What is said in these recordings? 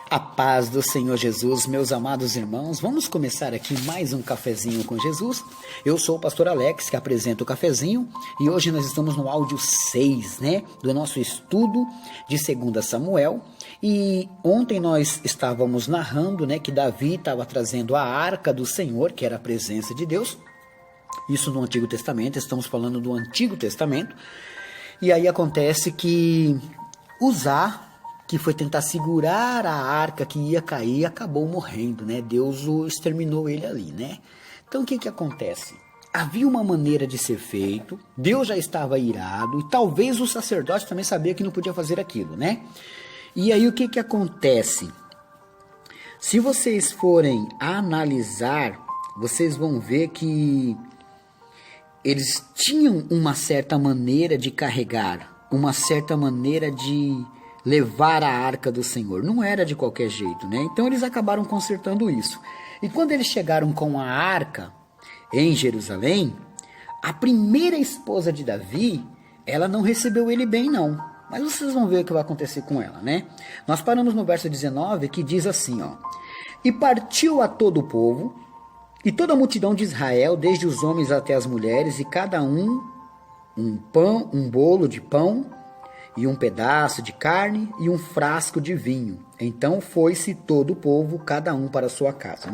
A paz do Senhor Jesus, meus amados irmãos, vamos começar aqui mais um cafezinho com Jesus. Eu sou o pastor Alex, que apresenta o cafezinho, e hoje nós estamos no áudio 6, do nosso estudo de 2 Samuel. E ontem nós estávamos narrando, que Davi estava trazendo a arca do Senhor, que era a presença de Deus. Isso no Antigo Testamento, estamos falando do Antigo Testamento. E aí acontece que Uzá, que foi tentar segurar a arca que ia cair, acabou morrendo, Deus o exterminou ele ali, Então o que acontece? Havia uma maneira de ser feito, Deus já estava irado, e talvez o sacerdote também sabia que não podia fazer aquilo, E aí o que acontece? Se vocês forem analisar, vocês vão ver que eles tinham uma certa maneira de carregar, uma certa maneira de levar a arca do Senhor. Não era de qualquer jeito, Então eles acabaram consertando isso. E quando eles chegaram com a arca em Jerusalém, a primeira esposa de Davi, ela não recebeu ele bem, não. Mas vocês vão ver o que vai acontecer com ela, Nós paramos no verso 19, que diz assim, E partiu a todo o povo, e toda a multidão de Israel, desde os homens até as mulheres, e cada um um bolo de pão, e um pedaço de carne e um frasco de vinho. Então foi-se todo o povo, cada um para a sua casa,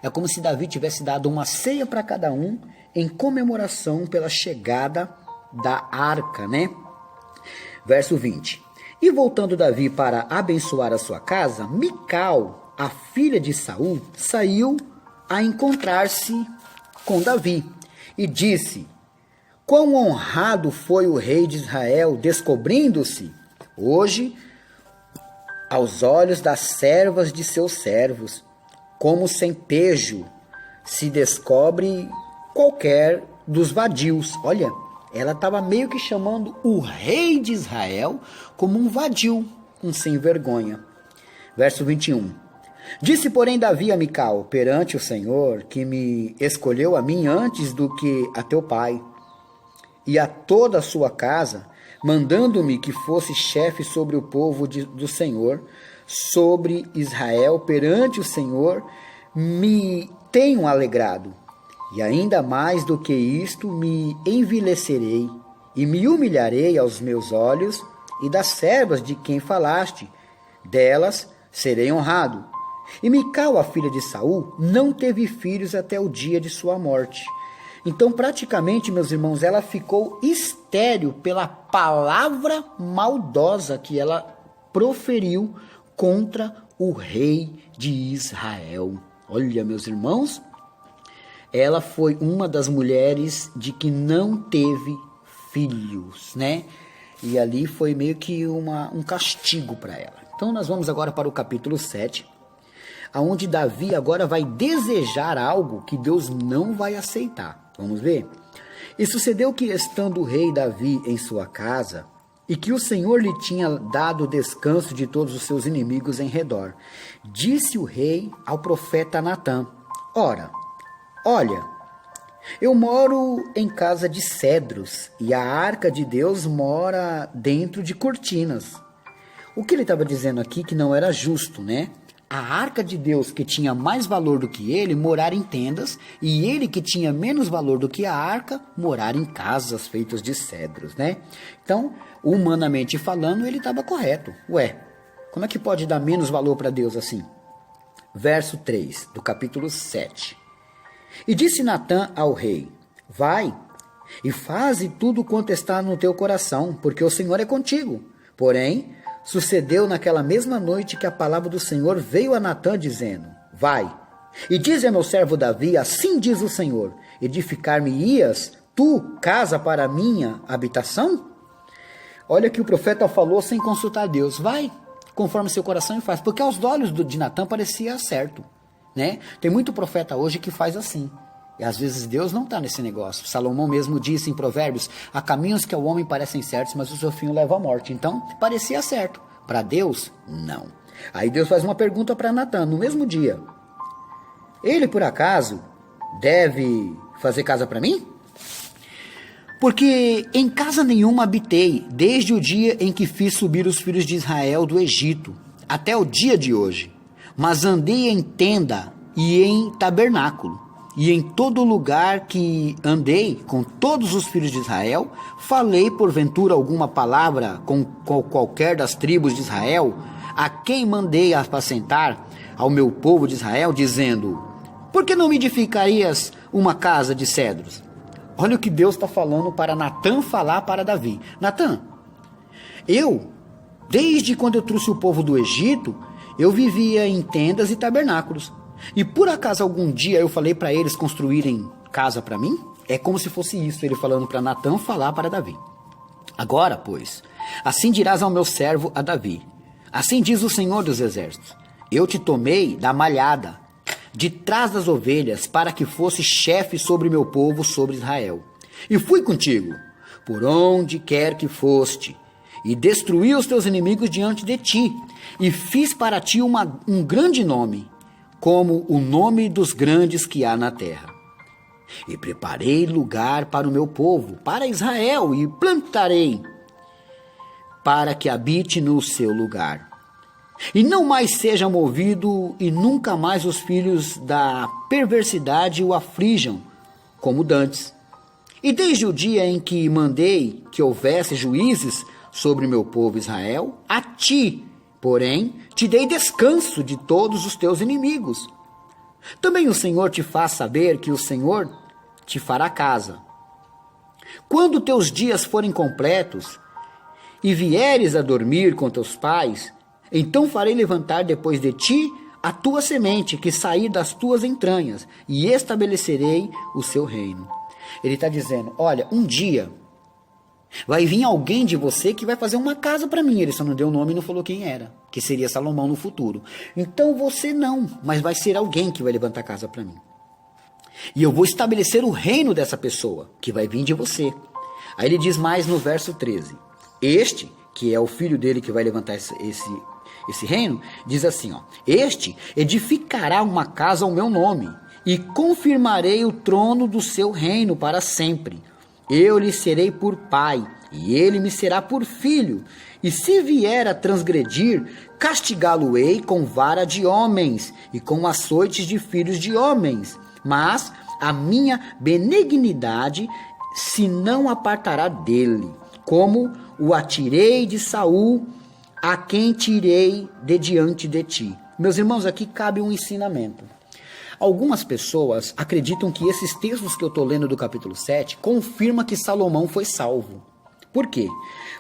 É como se Davi tivesse dado uma ceia para cada um, em comemoração pela chegada da arca, Verso 20. E voltando Davi para abençoar a sua casa, Mical, a filha de Saul, saiu a encontrar-se com Davi e disse: Quão honrado foi o rei de Israel, descobrindo-se hoje aos olhos das servas de seus servos, como sem pejo se descobre qualquer dos vadios. Olha, ela estava meio que chamando o rei de Israel como um vadio, um sem vergonha. Verso 21. Disse, porém, Davi a Mical, perante o Senhor, que me escolheu a mim antes do que a teu pai, e a toda a sua casa, mandando-me que fosse chefe sobre o povo do Senhor, sobre Israel, perante o Senhor, me tenho alegrado. E ainda mais do que isto, me envilecerei, e me humilharei aos meus olhos, e das servas de quem falaste, delas serei honrado. E Mical, a filha de Saul, não teve filhos até o dia de sua morte. Então, praticamente, meus irmãos, ela ficou estéril pela palavra maldosa que ela proferiu contra o rei de Israel. Olha, meus irmãos, ela foi uma das mulheres de que não teve filhos, E ali foi meio que um castigo para ela. Então, nós vamos agora para o capítulo 7, onde Davi agora vai desejar algo que Deus não vai aceitar. Vamos ver? E sucedeu que, estando o rei Davi em sua casa, e que o Senhor lhe tinha dado descanso de todos os seus inimigos em redor, disse o rei ao profeta Natã: Ora, olha, eu moro em casa de cedros, e a arca de Deus mora dentro de cortinas. O que ele estava dizendo aqui que não era justo, A arca de Deus, que tinha mais valor do que ele, morar em tendas, e ele, que tinha menos valor do que a arca, morar em casas feitas de cedros, Então, humanamente falando, ele estava correto. Como é que pode dar menos valor para Deus assim? Verso 3 do capítulo 7. E disse Natã ao rei: Vai, e faze tudo quanto está no teu coração, porque o Senhor é contigo. Porém, sucedeu naquela mesma noite que a palavra do Senhor veio a Natã, dizendo: Vai, e dize a meu servo Davi, assim diz o Senhor: edificar-me-ias tu casa para a minha habitação? Olha que o profeta falou sem consultar Deus. Vai, conforme seu coração, e faz. Porque aos olhos de Natã parecia certo, Tem muito profeta hoje que faz assim. E às vezes Deus não está nesse negócio. Salomão mesmo disse em Provérbios: há caminhos que ao homem parecem certos, mas o seu fim o leva à morte. Então, parecia certo. Para Deus, não. Aí Deus faz uma pergunta para Natã no mesmo dia: ele, por acaso, deve fazer casa para mim? Porque em casa nenhuma habitei, desde o dia em que fiz subir os filhos de Israel do Egito, até o dia de hoje, mas andei em tenda e em tabernáculo, e em todo lugar que andei com todos os filhos de Israel, falei porventura alguma palavra com qualquer das tribos de Israel, a quem mandei apacentar ao meu povo de Israel, dizendo: por que não me edificarias uma casa de cedros? Olha o que Deus está falando para Natã falar para Davi. Natã, desde quando eu trouxe o povo do Egito, eu vivia em tendas e tabernáculos. E por acaso algum dia eu falei para eles construírem casa para mim? É como se fosse isso, ele falando para Natã falar para Davi. Agora, pois, assim dirás ao meu servo a Davi: assim diz o Senhor dos Exércitos: eu te tomei da malhada, de trás das ovelhas, para que fosse chefe sobre meu povo, sobre Israel. E fui contigo, por onde quer que foste, e destruí os teus inimigos diante de ti, e fiz para ti um grande nome, como o nome dos grandes que há na terra. E preparei lugar para o meu povo, para Israel, e plantarei, para que habite no seu lugar. E não mais seja movido, e nunca mais os filhos da perversidade o aflijam, como dantes. E desde o dia em que mandei que houvesse juízes sobre meu povo Israel, a ti, porém, te dei descanso de todos os teus inimigos. Também o Senhor te faz saber que o Senhor te fará casa. Quando teus dias forem completos, e vieres a dormir com teus pais, então farei levantar depois de ti a tua semente, que sair das tuas entranhas, e estabelecerei o seu reino. Ele está dizendo, olha, um dia vai vir alguém de você que vai fazer uma casa para mim. Ele só não deu o nome e não falou quem era, que seria Salomão no futuro. Então você não, mas vai ser alguém que vai levantar casa para mim. E eu vou estabelecer o reino dessa pessoa, que vai vir de você. Aí ele diz mais no verso 13. Este, que é o filho dele que vai levantar esse reino, diz assim, ó: este edificará uma casa ao meu nome, e confirmarei o trono do seu reino para sempre. Eu lhe serei por pai, e ele me será por filho. E se vier a transgredir, castigá-lo-ei com vara de homens, e com açoites de filhos de homens. Mas a minha benignidade se não apartará dele, como o atirei de Saul, a quem tirei de diante de ti. Meus irmãos, aqui cabe um ensinamento. Algumas pessoas acreditam que esses textos que eu estou lendo do capítulo 7 confirma que Salomão foi salvo. Por quê?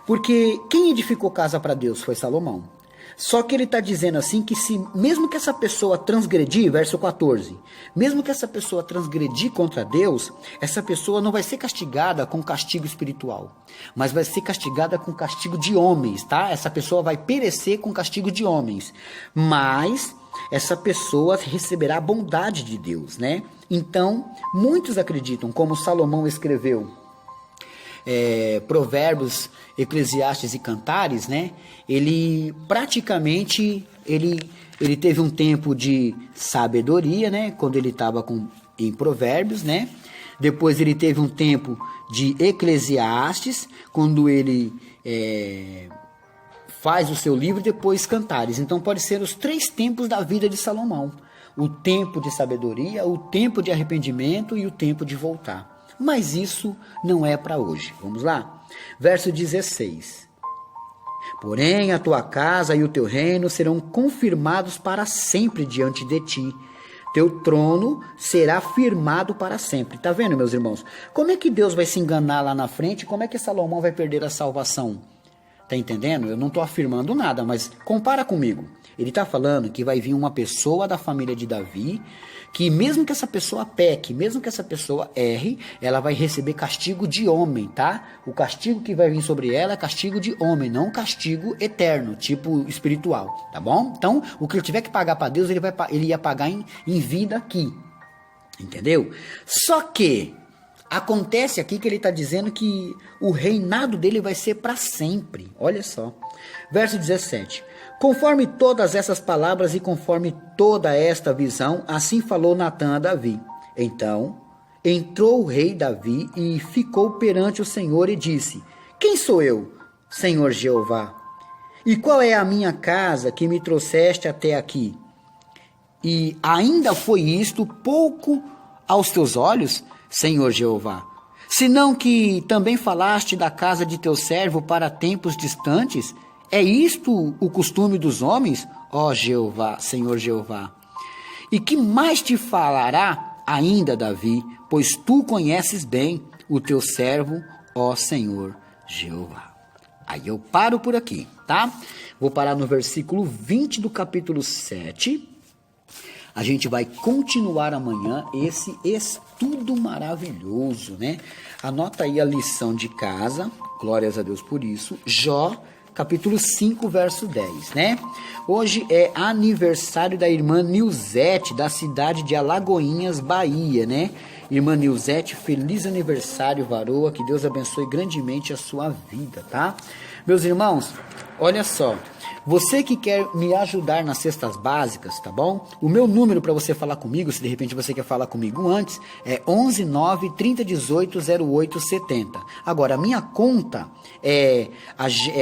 Porque quem edificou casa para Deus foi Salomão. Só que ele está dizendo assim que mesmo que essa pessoa transgredir, verso 14, mesmo que essa pessoa transgredir contra Deus, essa pessoa não vai ser castigada com castigo espiritual, mas vai ser castigada com castigo de homens, tá? Essa pessoa vai perecer com castigo de homens, mas essa pessoa receberá a bondade de Deus, né? Então, muitos acreditam, como Salomão escreveu, Provérbios, Eclesiastes e Cantares, né? Ele praticamente ele teve um tempo de sabedoria, né? Quando ele estava em Provérbios, né? Depois ele teve um tempo de Eclesiastes, quando ele faz o seu livro, depois Cantares. Então pode ser os 3 tempos da vida de Salomão: o tempo de sabedoria, o tempo de arrependimento e o tempo de voltar. Mas isso não é para hoje. Vamos lá? Verso 16. Porém, a tua casa e o teu reino serão confirmados para sempre diante de ti. Teu trono será firmado para sempre. Tá vendo, meus irmãos? Como é que Deus vai se enganar lá na frente? Como é que Salomão vai perder a salvação? Tá entendendo? Eu não estou afirmando nada, mas compara comigo. Ele está falando que vai vir uma pessoa da família de Davi, que mesmo que essa pessoa peque, mesmo que essa pessoa erre, ela vai receber castigo de homem, tá? O castigo que vai vir sobre ela é castigo de homem, não castigo eterno, tipo espiritual, tá bom? Então, o que ele tiver que pagar para Deus, ele ia pagar em vida aqui, entendeu? Só que acontece aqui que ele está dizendo que o reinado dele vai ser para sempre. Olha só. Verso 17. Conforme todas essas palavras e conforme toda esta visão, assim falou Natã a Davi. Então entrou o rei Davi e ficou perante o Senhor e disse: quem sou eu, Senhor Jeová? E qual é a minha casa que me trouxeste até aqui? E ainda foi isto pouco aos teus olhos, Senhor Jeová? Senão que também falaste da casa de teu servo para tempos distantes? É isto o costume dos homens, ó Jeová, Senhor Jeová? E que mais te falará ainda, Davi, pois tu conheces bem o teu servo, ó Senhor Jeová. Aí eu paro por aqui, tá? Vou parar no versículo 20 do capítulo 7. A gente vai continuar amanhã esse estudo maravilhoso, né? Anota aí a lição de casa, glórias a Deus por isso. Jó, capítulo 5, verso 10, né? Hoje é aniversário da irmã Nilzete, da cidade de Alagoinhas, Bahia, né? Irmã Nilzete, feliz aniversário, varoa, que Deus abençoe grandemente a sua vida, tá? Meus irmãos, olha só, você que quer me ajudar nas cestas básicas, tá bom? O meu número para você falar comigo, se de repente você quer falar comigo antes, é 11 9 30 18 08 70. Agora, a minha conta é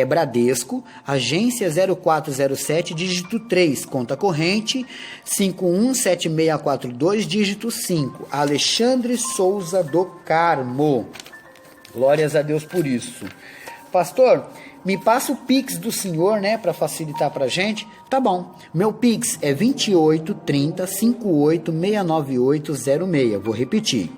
Bradesco, agência 0407, dígito 3, conta corrente 517642, dígito 5. Alexandre Souza do Carmo. Glórias a Deus por isso. Pastor, me passa o Pix do senhor, né, para facilitar pra gente. Tá bom. Meu Pix é 28 30 58 698 06. Vou repetir.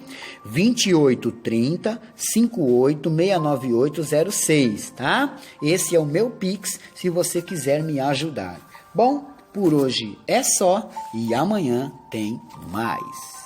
28 30 58 698 06, tá? Esse é o meu Pix, se você quiser me ajudar. Bom, por hoje é só e amanhã tem mais.